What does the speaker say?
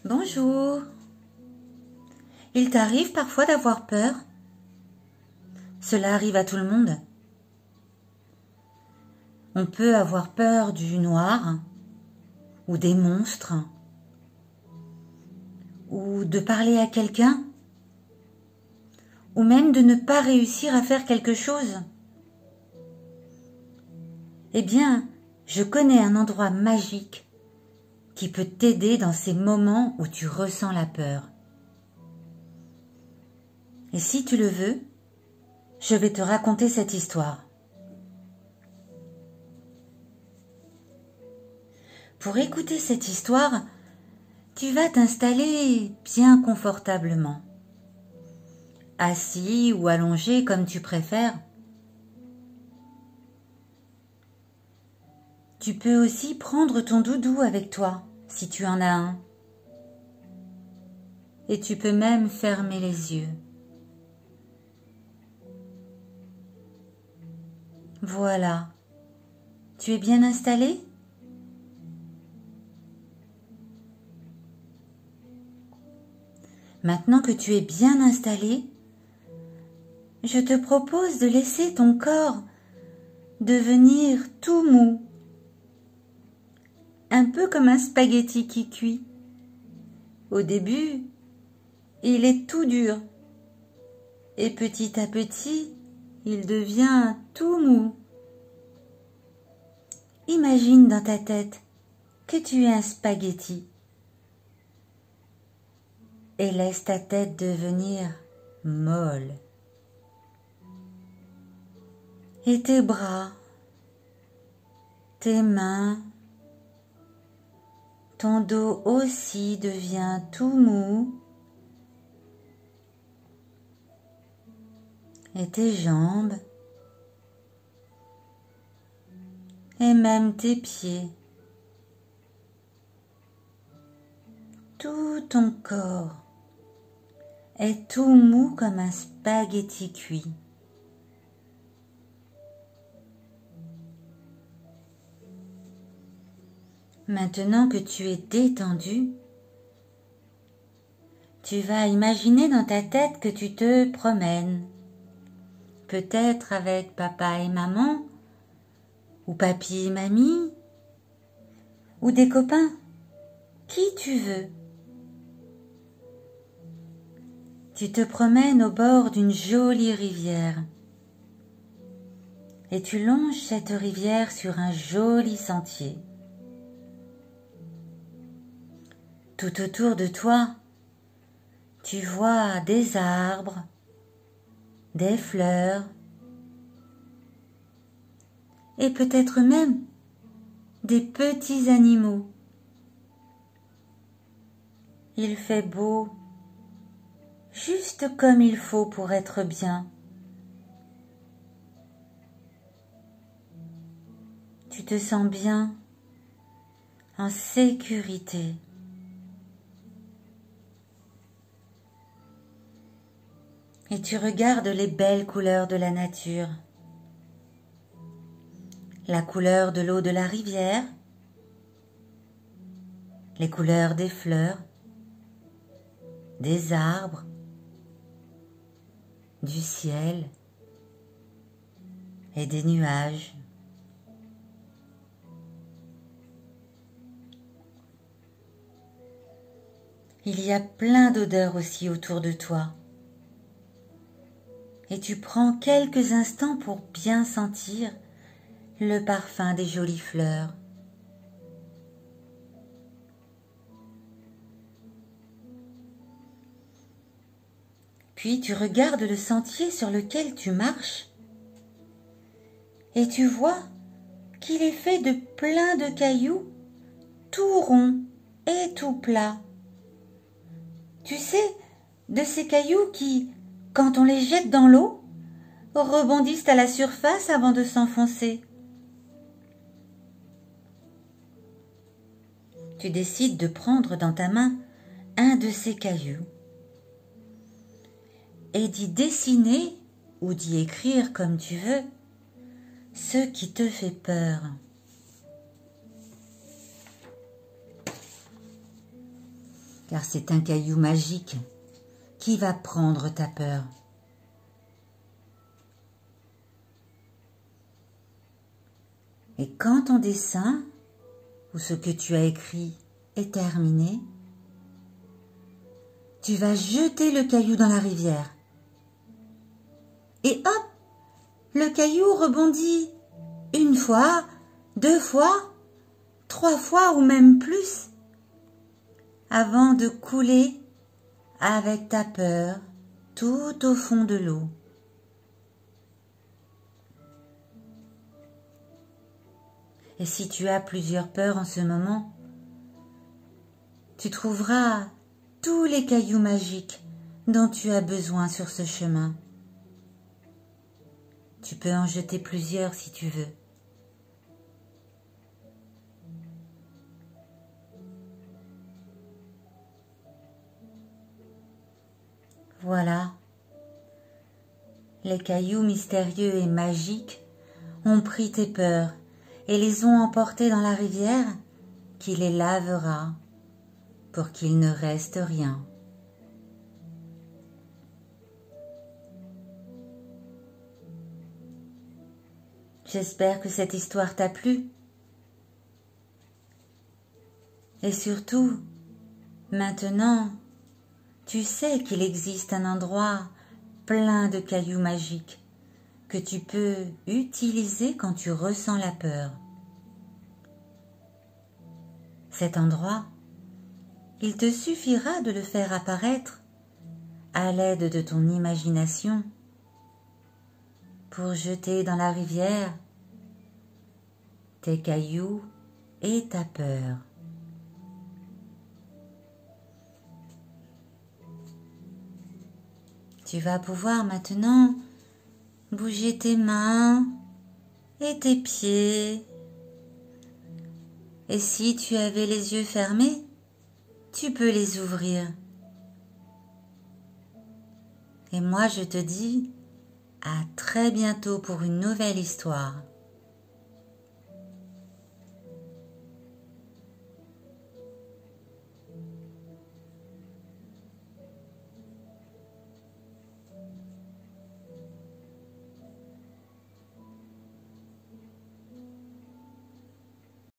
Bonjour. Il t'arrive parfois d'avoir peur? Cela arrive à tout le monde. On peut avoir peur du noir, ou des monstres, ou de parler à quelqu'un, ou même de ne pas réussir à faire quelque chose. Eh bien, je connais un endroit magique qui peut t'aider dans ces moments où tu ressens la peur. Et si tu le veux, je vais te raconter cette histoire. Pour écouter cette histoire, tu vas t'installer bien confortablement, assis ou allongé comme tu préfères. Tu peux aussi prendre ton doudou avec toi, si tu en as un. Et tu peux même fermer les yeux. Voilà. Tu es bien installé? Maintenant que tu es bien installé, je te propose de laisser ton corps devenir tout mou, un peu comme un spaghetti qui cuit. Au début, il est tout dur et petit à petit, il devient tout mou. Imagine dans ta tête que tu es un spaghetti et laisse ta tête devenir molle. Et tes bras, tes mains, ton dos aussi devient tout mou. Et tes jambes, et même tes pieds. Tout ton corps est tout mou comme un spaghetti cuit. Maintenant que tu es détendu, tu vas imaginer dans ta tête que tu te promènes, peut-être avec papa et maman, ou papy et mamie, ou des copains, qui tu veux. Tu te promènes au bord d'une jolie rivière et tu longes cette rivière sur un joli sentier. Tout autour de toi, tu vois des arbres, des fleurs et peut-être même des petits animaux. Il fait beau, juste comme il faut pour être bien. Tu te sens bien, en sécurité. Et tu regardes les belles couleurs de la nature. La couleur de l'eau de la rivière, les couleurs des fleurs, des arbres, du ciel et des nuages. Il y a plein d'odeurs aussi autour de toi. Et tu prends quelques instants pour bien sentir le parfum des jolies fleurs. Puis tu regardes le sentier sur lequel tu marches et tu vois qu'il est fait de plein de cailloux, tout ronds et tout plats. Tu sais, de ces cailloux qui, quand on les jette dans l'eau, rebondissent à la surface avant de s'enfoncer. Tu décides de prendre dans ta main un de ces cailloux et d'y dessiner ou d'y écrire comme tu veux ce qui te fait peur. car c'est un caillou magique qui va prendre ta peur. Et quand ton dessin ou ce que tu as écrit est terminé, tu vas jeter le caillou dans la rivière. Et hop, le caillou rebondit 1 fois, 2 fois, 3 fois ou même plus, avant de couler avec ta peur tout au fond de l'eau. Et si tu as plusieurs peurs en ce moment, tu trouveras tous les cailloux magiques dont tu as besoin sur ce chemin. Tu peux en jeter plusieurs si tu veux. Voilà, les cailloux mystérieux et magiques ont pris tes peurs et les ont emportées dans la rivière qui les lavera pour qu'il ne reste rien. J'espère que cette histoire t'a plu. Et surtout, maintenant, tu sais qu'il existe un endroit plein de cailloux magiques que tu peux utiliser quand tu ressens la peur. Cet endroit, il te suffira de le faire apparaître à l'aide de ton imagination pour jeter dans la rivière tes cailloux et ta peur. Tu vas pouvoir maintenant bouger tes mains et tes pieds. Et si tu avais les yeux fermés, tu peux les ouvrir. Et moi, je te dis à très bientôt pour une nouvelle histoire.